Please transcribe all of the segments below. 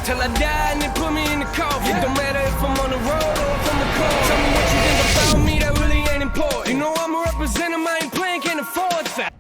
till I die and they put me in the coffin. It don't matter if I'm on the road or if I'm the cold. Tell me what you think about me, that really ain't important. You know I'm a representative, I ain't playing, can't afford that.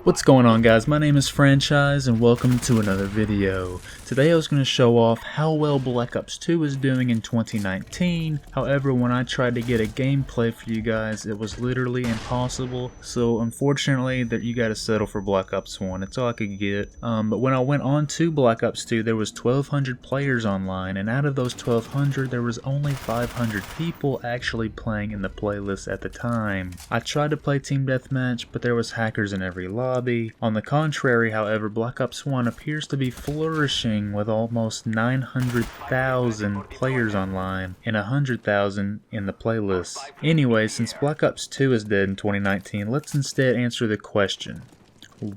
What's going on, guys? My name is Franchise and welcome to another video. Today I was going to show off how well Black Ops 2 is doing in 2019. However, when I tried to get a gameplay for you guys, it was literally impossible. So unfortunately, that you got to settle for Black Ops 1. It's all I could get. But when I went on to Black Ops 2, there was 1,200 players online, and out of those 1,200, there was only 500 people actually playing in the playlist at the time. I tried to play Team Deathmatch, but there was hackers in every lobby. On the contrary, however, Black Ops 1 appears to be flourishing with almost 900,000 players online and 100,000 in the playlist. Anyway, since Black Ops 2 is dead in 2019, let's instead answer the question: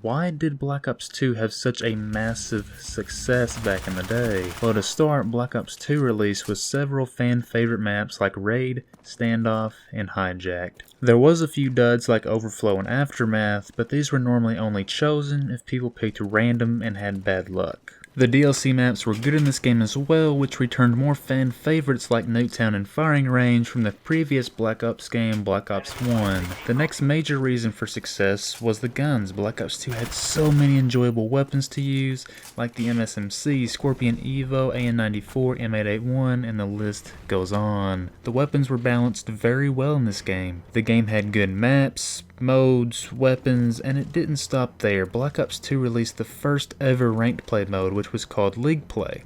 why did Black Ops 2 have such a massive success back in the day? Well, to start, Black Ops 2 released with several fan favorite maps like Raid, Standoff, and Hijacked. There was a few duds like Overflow and Aftermath, but these were normally only chosen if people picked random and had bad luck. The DLC maps were good in this game as well, which returned more fan favorites like Nuketown and Firing Range from the previous Black Ops game, Black Ops 1. The next major reason for success was the guns. Black Ops 2 had so many enjoyable weapons to use, like the MSMC, Scorpion Evo, AN-94, M881, and the list goes on. The weapons were balanced very well in this game. The game had good maps, modes, weapons, and it didn't stop there. Black Ops 2 released the first ever ranked play mode, which was called League Play.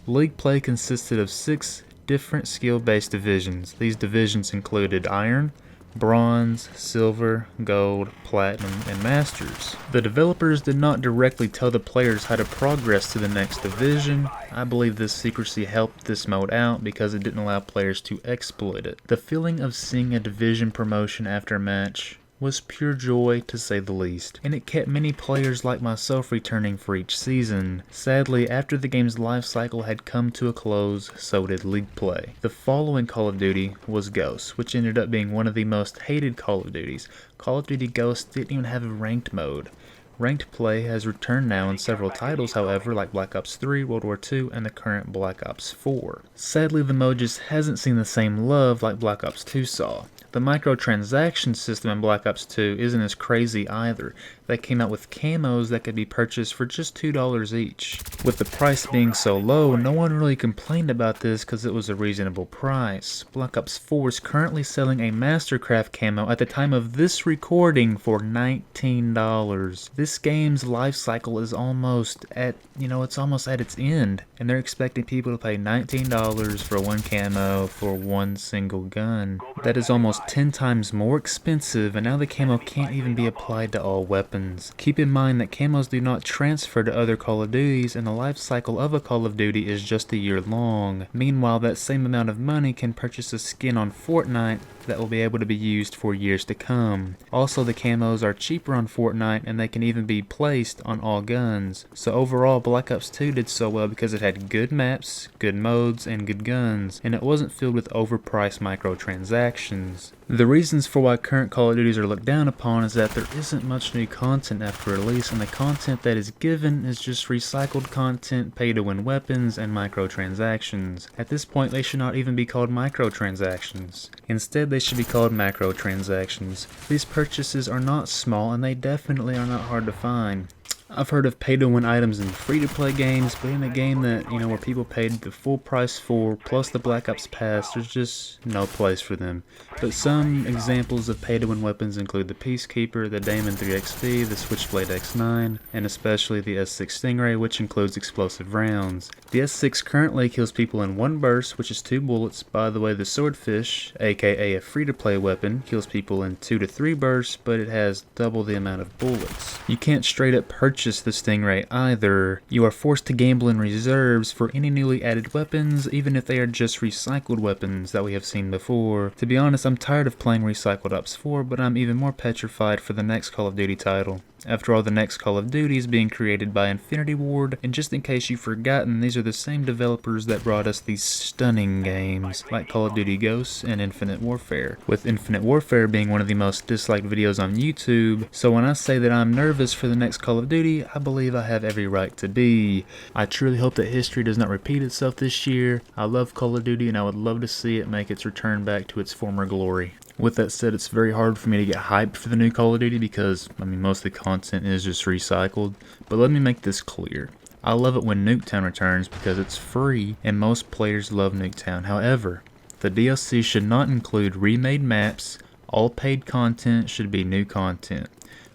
League Play consisted of 6 different skill-based divisions. These divisions included Iron, Bronze, Silver, Gold, Platinum, and Masters. The developers did not directly tell the players how to progress to the next division. I believe this secrecy helped this mode out because it didn't allow players to exploit it. The feeling of seeing a division promotion after a match was pure joy, to say the least, and it kept many players like myself returning for each season. Sadly, after the game's life cycle had come to a close, so did League Play. The following Call of Duty was Ghosts, which ended up being one of the most hated Call of Duties. Call of Duty Ghosts didn't even have a ranked mode. Ranked play has returned now in several titles, however, like Black Ops 3, World War II, and the current Black Ops 4. Sadly, the mode just hasn't seen the same love like Black Ops 2 saw. The microtransaction system in Black Ops 2 isn't as crazy either. They came out with camos that could be purchased for just $2 each. With the price being so low, no one really complained about this because it was a reasonable price. Black Ops 4 is currently selling a Mastercraft camo at the time of this recording for $19. This game's life cycle is almost at, it's almost at its end, and they're expecting people to pay $19 for one camo for one single gun. That is almost 10 times more expensive, and now the camo can't even be applied to all weapons. Keep in mind that camos do not transfer to other Call of Duties, and the life cycle of a Call of Duty is just a year long. Meanwhile, that same amount of money can purchase a skin on Fortnite that will be able to be used for years to come. Also, the camos are cheaper on Fortnite, and they can even be placed on all guns. So overall, Black Ops 2 did so well because it had good maps, good modes, and good guns, and it wasn't filled with overpriced microtransactions. The reasons for why current Call of Duties are looked down upon is that there isn't much new content after release, and the content that is given is just recycled content, pay-to-win weapons, and microtransactions. At this point, they should not even be called microtransactions. Instead, they should be called macrotransactions. These purchases are not small, and they definitely are not hard to find. I've heard of pay-to-win items in free-to-play games, but in a game that, where people paid the full price for, plus the Black Ops Pass, there's just no place for them. But some examples of pay-to-win weapons include the Peacekeeper, the Daemon 3XP, the Switchblade X9, and especially the S6 Stingray, which includes explosive rounds. The S6 currently kills people in one burst, which is 2 bullets. By the way, the Swordfish, aka a free-to-play weapon, kills people in 2 to 3 bursts, but it has double the amount of bullets. You can't straight up purchase the Stingray either. You are forced to gamble in reserves for any newly added weapons, even if they are just recycled weapons that we have seen before. To be honest, I'm tired of playing recycled Ops 4, but I'm even more petrified for the next Call of Duty title. After all, the next Call of Duty is being created by Infinity Ward, and just in case you've forgotten, these are the same developers that brought us these stunning games like Call of Duty Ghosts and Infinite Warfare, with Infinite Warfare being one of the most disliked videos on YouTube. So when I say that I'm nervous for the next Call of Duty, I believe I have every right to be. I truly hope that history does not repeat itself this year. I love Call of Duty and I would love to see it make its return back to its former glory. With that said, it's very hard for me to get hyped for the new Call of Duty because, most of the content is just recycled. But let me make this clear. I love it when Nuketown returns because it's free and most players love Nuketown. However, the DLC should not include remade maps. All paid content should be new content.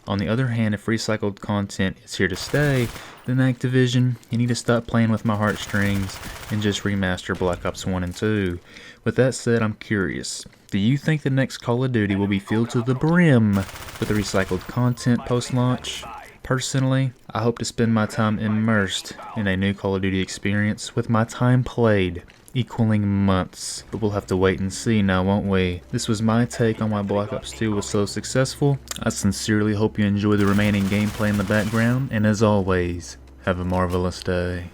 On the other hand, if recycled content is here to stay, then Activision, you need to stop playing with my heartstrings and just remaster Black Ops 1 and 2. With that said, I'm curious. Do you think the next Call of Duty will be filled to the brim with recycled content post-launch? Personally, I hope to spend my time immersed in a new Call of Duty experience with my time played equaling months. But we'll have to wait and see now, won't we? This was my take on why Black Ops 2 was so successful. I sincerely hope you enjoy the remaining gameplay in the background, and as always, have a marvelous day.